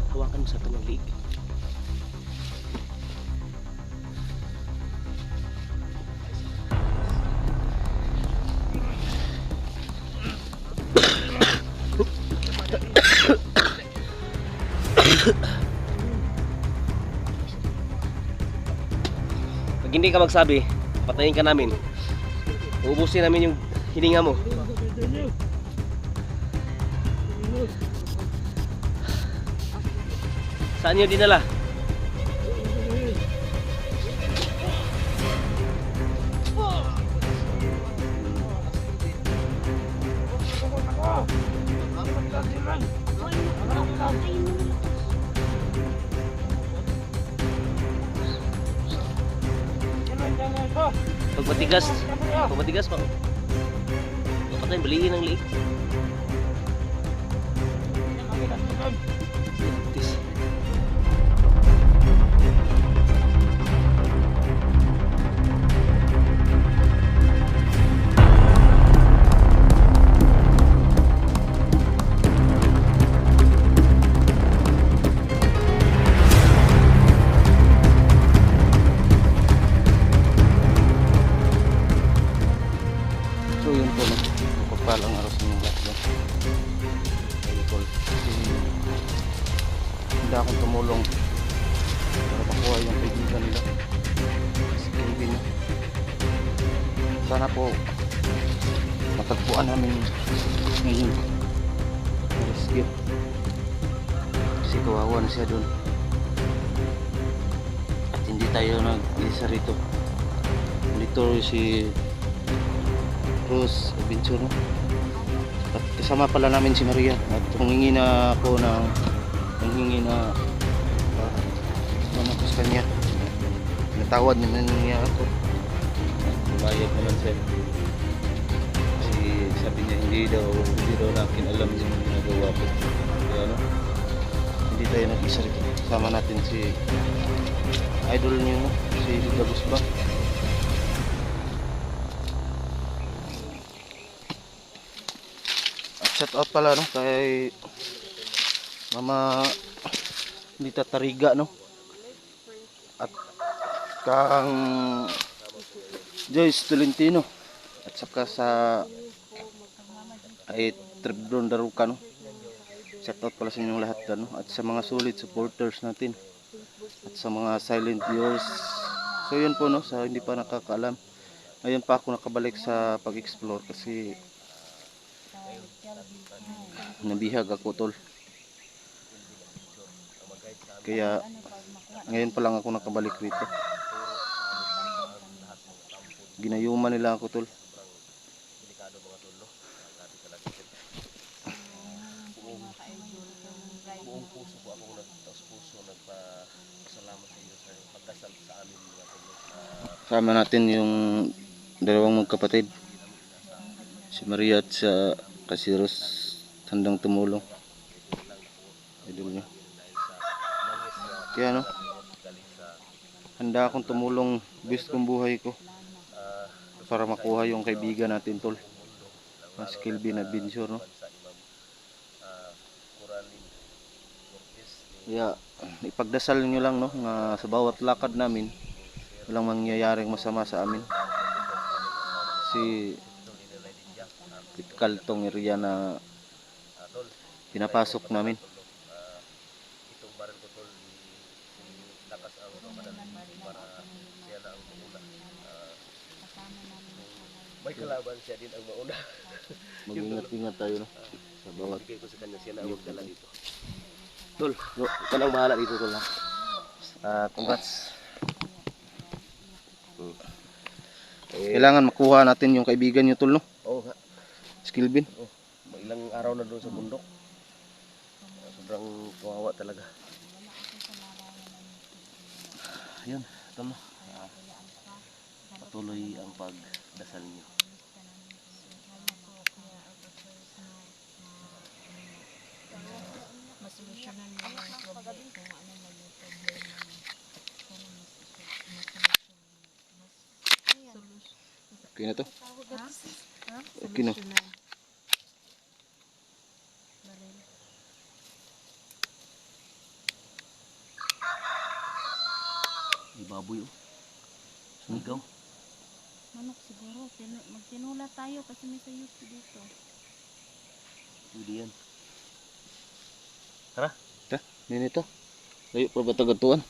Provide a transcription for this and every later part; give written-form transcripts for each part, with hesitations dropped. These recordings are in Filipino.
Hawakan mo sa kanyang liig. Pag hindi ka magsabi, patayin ka namin. Uubusin namin yung hininga mo. Saan nyo dinala? Pag matigas pa. Patay, baliin ang liig. Tis. So yun po, magpapalang araw sa mga lahat. Hindi akong tumulong para makuha yung kaibigan nila si Kevin. Sana po matagpuan namin ngayon na rescue kasi kawawa na siya doon at hindi tayo nag-isa rito. Dito si Cruz Adventure, no? At kasama pala namin si Maria at humingi na ako ng mama sa kanya. Natawad naman niya ako. Bumayag naman siya. Kasi sabi niya hindi daw natin alam yung ginagawa ko. Kaya ano, hindi tayo nag-isa rito. Sama natin si idol niyo, no? Si Gabus ba? Shout out pala, no, kay Mama Lita Tariga, no, at kang Joyce Tolentino, at saka sa ay Tribron Daruca, no. Shout out pala sa inyong lahat, no, at sa mga solid supporters natin at sa mga silent viewers. So yun po, no, sa hindi pa nakakaalam, ngayon pa ako nakabalik sa pag-explore kasi nabihag ako, tol. Kaya ngayon pa lang ako nakabalik rito. Ginayuman nila ako, tol. Buong puso po ako nagtaos-puso nagpasalamat sa iyo sa pagdasal sa amin mga tulo. Sama natin yung dalawang magkapatid, si Maria at sa Kasiros, handang tumulong. Idol niya. Kaya no, handa akong tumulong best kong buhay ko para makuha yung kaibigan natin, tol, mas Kelvin Adventure, no. Kaya ipagdasal nyo lang, no, nga sa bawat lakad namin walang mangyayaring masama sa amin. Si kritikal tong area na pinapasok namin. Itong baril ko tol, lakas ang kamadali para siya na ang mauna. May kalaban siya din ang mauna. Mag-ingat-ingat tayo, no, sa bawat. Bigay ko sa kanya, siya na ang magdala dito. Tol, ikaw na ang bahala dito, tol, ha. Congrats. Kailangan makuha natin yung kaibigan nyo, tol, no. Oo nga. Si Kelvin. May ilang araw na doon sa bundok. Sobrang kawawa talaga. Ayun, tol. Patuloy ang pagdasal niyo. Masolusyonan mo yung problem kung ano naging problema mo. Okay na to? Ha? Okay na. baboy oh. Sumigaw. Manok siguro. Magtinula tayo kasi may sayuti dito. Pwede yan. Nito. Layo pa ba tagatuan? Kung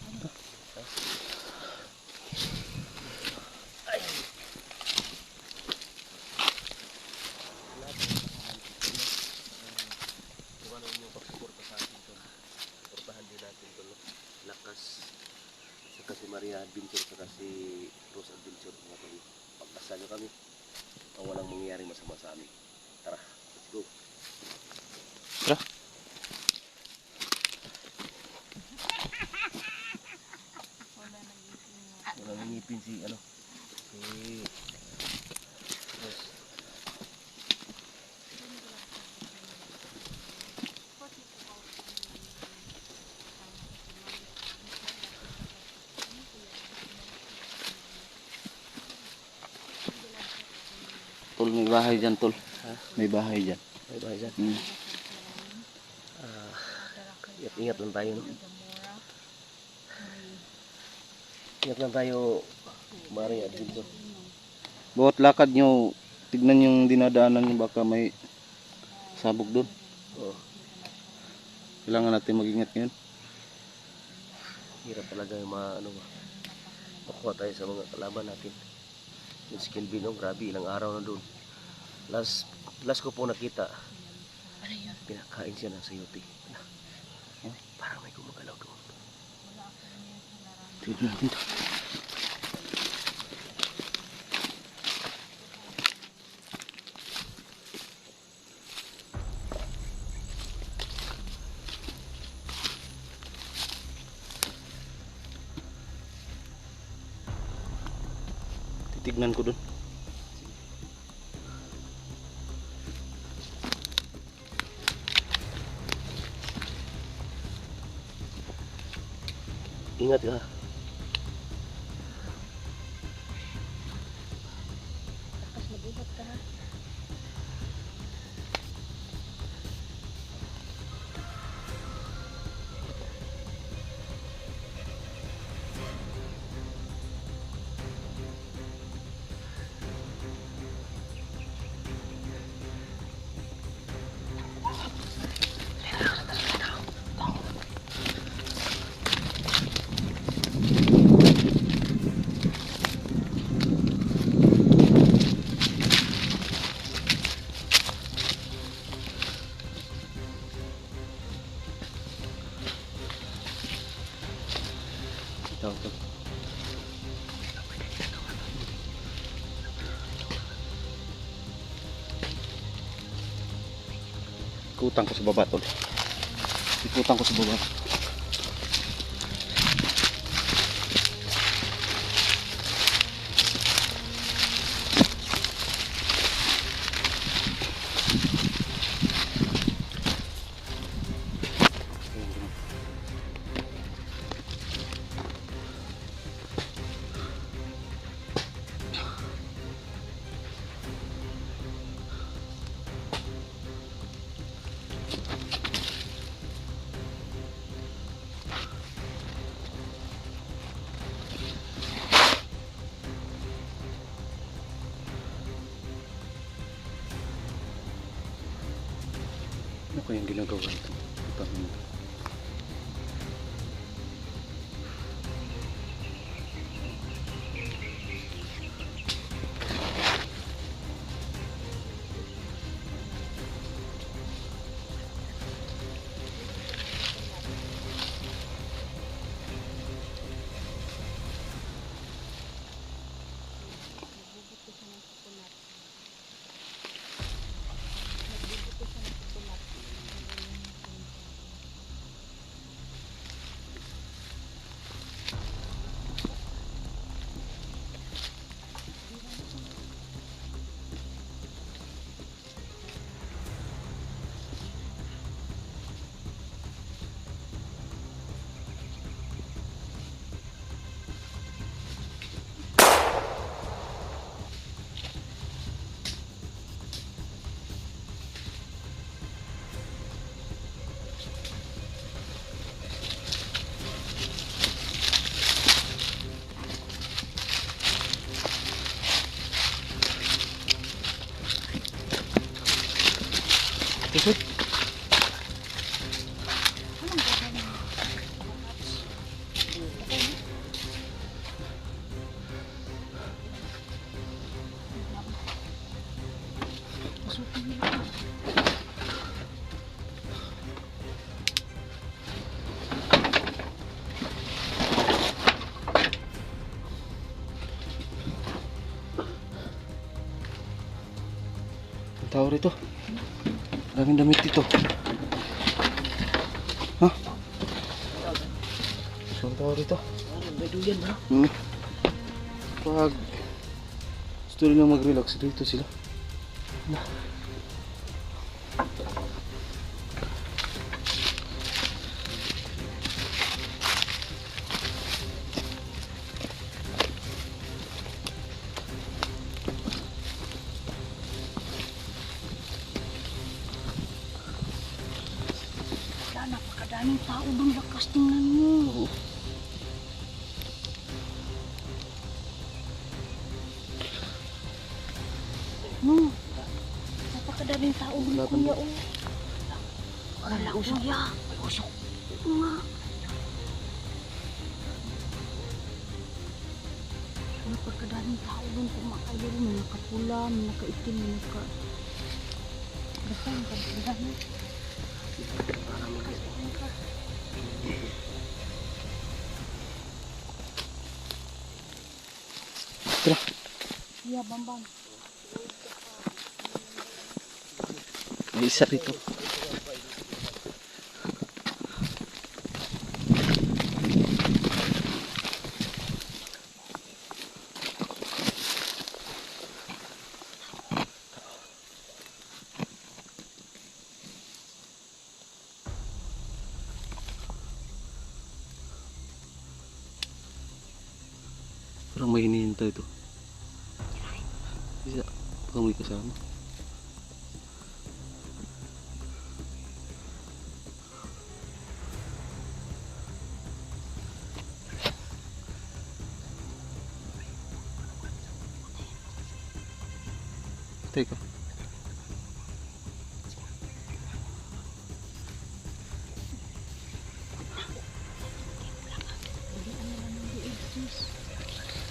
ano yung pagsuporta sa atin ito. Portahan din natin ito. Lakas. Saka si Maria Adventure. Saka si Rose Adventure. Pagpasal nyo kami. Ang walang mangyayaring masama sa amin. Tara. Let's go. Tara. Wala nang ngipin si ano. Si Rose. Tol, may bahay dyan, tol. May bahay dyan. Ay ba dyan? Hmm. Ingat lang tayo no. Ingat lang tayo. Maria Adventure. Bawat lakad nyo, tignan yung dinadaanan nyo, baka may sabog doon. Oo. Kailangan natin mag-ingat ngayon. Hirap talaga yung makuha tayo sa mga kalaban natin. Yung si Kelvin, oh, grabe, ilang araw na doon. Last ko po nakita, pinakain siya ng sayote. Parang may gumagalaw doon. Tignan natin to. Titignan ko doon. Ingat ka. Tapos mag-ibot ka ha. Ito, ito. Ikutang ko sa baba, tol. Ikutang ko sa baba. Ano ko yung ginagawa ito? Ito. tao rito. Daming damit dito. Ha? Isang tao rito. May duyan ba? Pag gusto nilang mag-relax dito sila. Na. Wala, napakadaming tao doon. Lakas tingnan mo. Oo. No. Napakadaming tao doon, Laban kuya. doon. Wala, kuya. Usok. Ito nga. Napakadaming tao doon. Kumakayo, may nakapula, may nakaitim, may naka... Basta, nakapula. Tara. Iya, Bambang. May isa rito. Parang may hinihintay ito. Isa. Baka may kasama. Teka.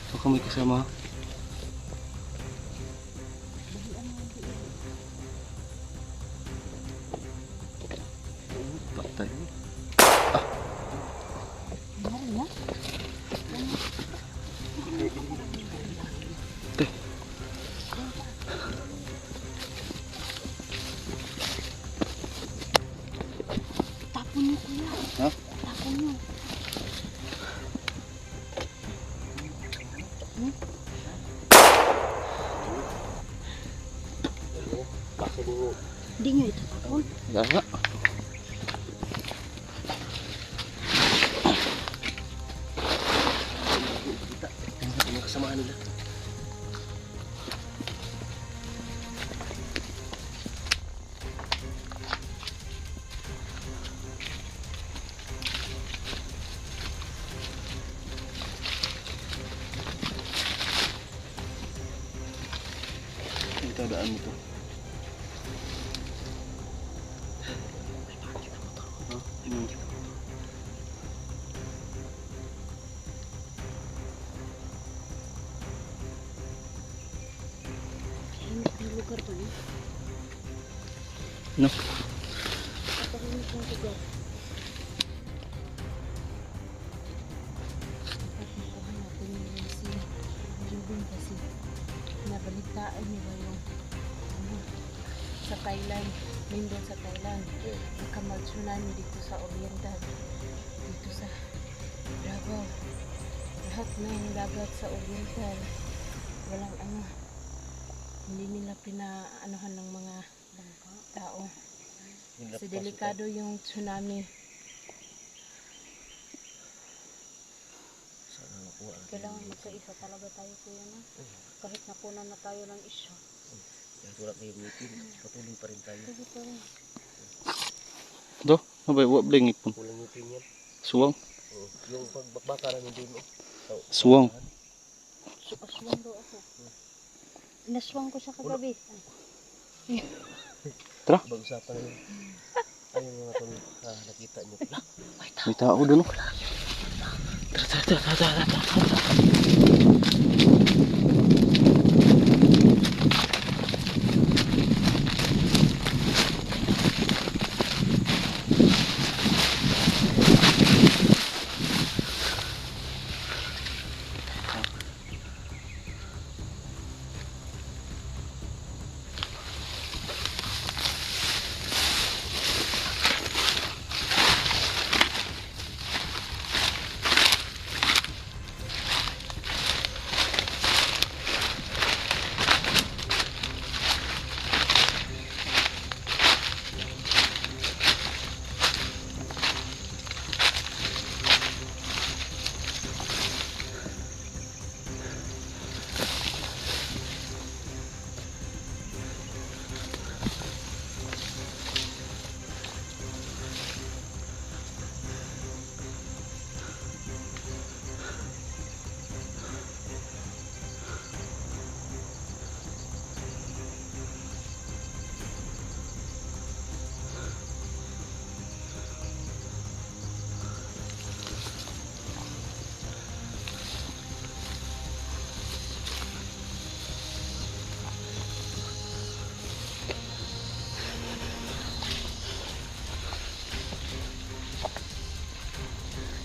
Baka may kasama. Patay. Ano ya? Teh. Tapon niyo, kuya. Ha? Tapon niyo. Bakit mo? Hindi niyo ito tapon. Wala nga. Kita. Ano kasamahan nila? Ito daan mo to. Tahimik na lugar to, eh. No. Tahimik na lugar. Dapat makuha natin yung si Ruben kasi nabalitaan nila yung ano, sa Thailand, Mindon sa Thailand. Nakamal-tsunami dito sa Oriental, dito sa Davao. Lahat na yung dagat sa Oriental. Walang ano, hindi nila pinaanuhan ng mga tao. Kasi delikado yung tsunami. Sana nakuha natin. Kailangan magkaisa talaga tayo, kuya, na. Kahit napunan na tayo ng isa. Kahit wala tayong meeting, patuloy pa rin tayo. Sige pa rin. Do, abay, wala blingit po. Kulang meeting yan. Suwang. Yung pagbakbaka namin din, oh. Suwang. Aswang daw ako. Naswang ko siya kagabi. Tara. Pag-usapan na yun. Ayun mga tol, nakita nyo. Lah, may tao. May tao doon. Oh. Tara, tara, tara, tara, tara, tara.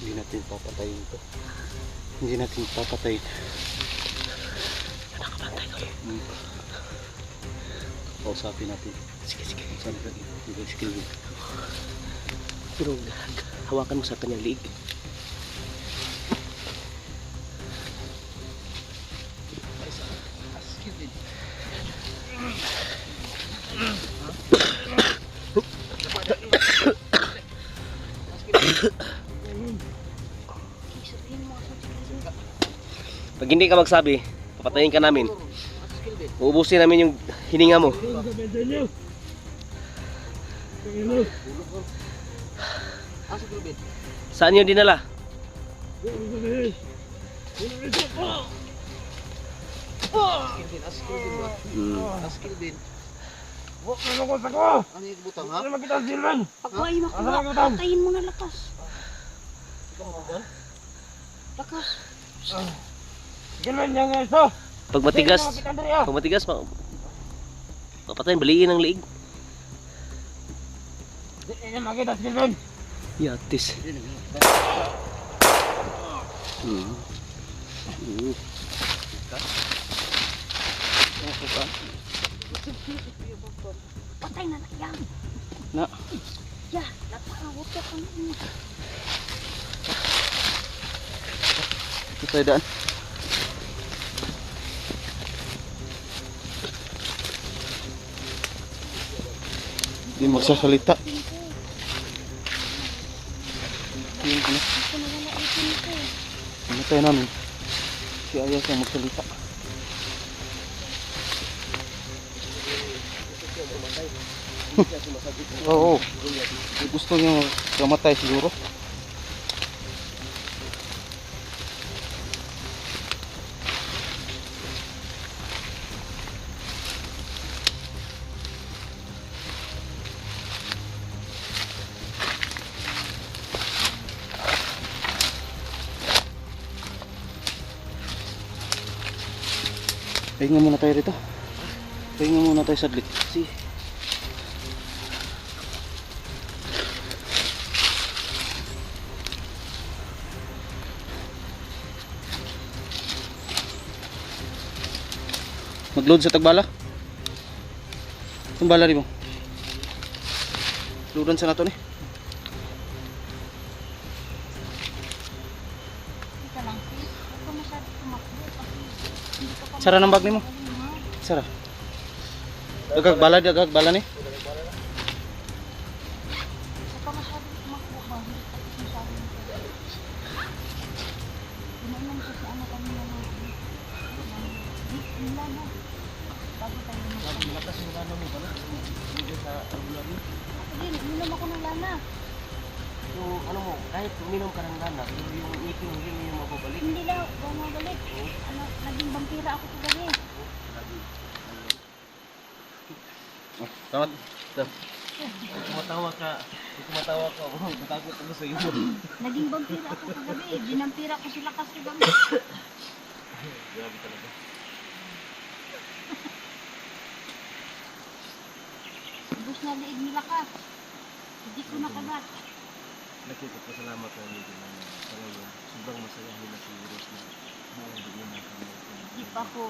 Hindi natin papatayin to. Hindi natin papatayin. Nakabantay ko. Kausapin natin. Sige, sige. Saan ka? Sige, sige. Pero hawakan mo sa kanyang liig. Pag hindi ka magsabi, papatayin ka namin. Uubusin namin yung hininga mo. Saan yun dinala? Pagkuhay makuha, patayin mo na lakas. Lakas. Pag matigas, papatayin, baliin ang liig. Yatis. Patay na yan. Na. Ya, napakawot ka pa mo. Ito tayo daan. Hindi magsasalita. Yun, ano? Ito na wala ipin ko. Ano tayo namin? Si Aya siya magsalita. Oo. Gusto niya kamatay siguro. Pahinga muna tayo rito. Pahinga muna tayo saglit. Si. Mag-load sa tagbala. Itong bala rin mo. Loadan sa nato ni. Ika lang, sis. Huwag ka masyado tumakbo kasi hindi ka pa Sara ng bag ni mo. Sara. Dagag bala ni. Huwag ka masyado tumakbo ba? Hindi ka masyado tumakbo. Inainom ko si ano kami na nila na. Bago tayo mag- Malakas yung lana mo pala. Hindi sa arbulari. Ako din, uminom ako ng lana. Yung ano mo, kahit uminom ka ng lana, yung iking hindi mo mababalik. Hindi lang, bumabalik. Ano, naging vampira ako kagabi. Oh, tamat. Tumatawa ka. Tumatawa ka. Oh, natakot ako sa iyo. Naging vampira ako kagabi. Dinampira ko sila kasi bang. Grabe talaga. Ubus na liig nila ka. Hindi ko nakagat. Nagpapasalamat na nito na sa ngayon. Sobrang masaya nila si Rose na buong buo na kami. Hindi pa ako,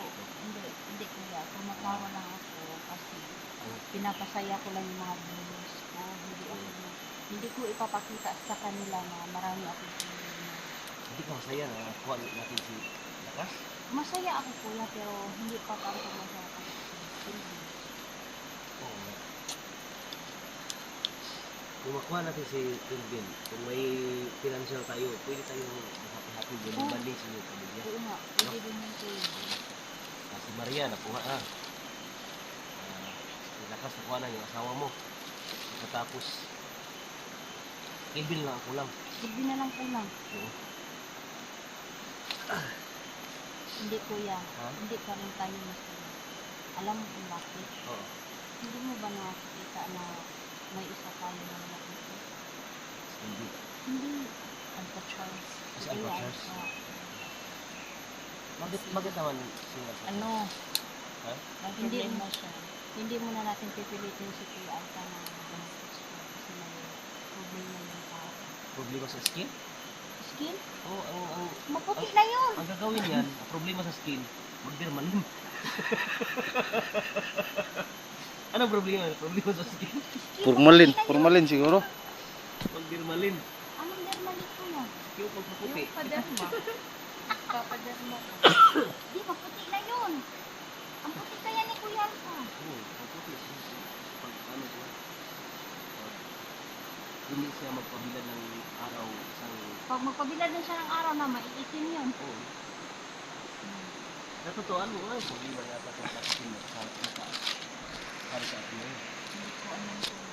hindi kuya. Tumatawa lang ako kasi pinapasaya ko lang yung mga viewers ko. Hindi ko ipapakita sa kanila na marami akong tulong. Hindi ka masaya na kuha natin si Lakas? Masaya ako kuya pero hindi pa para sa masaya ako. Oo nga. Kung makuha natin si Kelvin, kung may financial tayo, pwede tayong happy-happy din. Oo. Banding sa inyong pamilya. Oo nga, pwede din yung kuya. Si Maria, nakuha na. Si Lakas, nakuha na yung asawa mo. Pagkatapos, Kelvin lang ako lang. Hindi na lang kulang. Oo. Hindi kuya, Ha? hindi pa rin tayo masaya. Alam mo kung bakit? Oo. Hindi mo ba nakikita na may isa tayo na nakikita? Hindi. Hindi. Alpha Charles. Si Alpha Charles? Bakit naman siya? Ano? Ha? Hindi mo siya. Hindi mo na natin pipilitin si Kuya Alpha na mag-sex ko kasi may problema yung tao. Problema sa skin? Kasi skin? Oh, ang Maputi na yun. ang gagawin yan, ang problema sa skin, magdermalin. Anong problema? Problema sa skin? Formalin. Formalin siguro. Magdermalin. Anong dermalit ko yan? Yung pagpuputi. Yung paderma. Papaderma ko. Di, maputi na yun. Ang puti kaya ni Kuya Alpha. Oo, pagpuputi. Pag ano siya, pag hindi siya magpabilan ng araw isang Pag magpabilad na siya ng araw na, maiitim yun. oo. Natutuan mo nga yung problema yata sa pagkakin mo sa mata. Para sa atin na yun. Hindi ko alam kung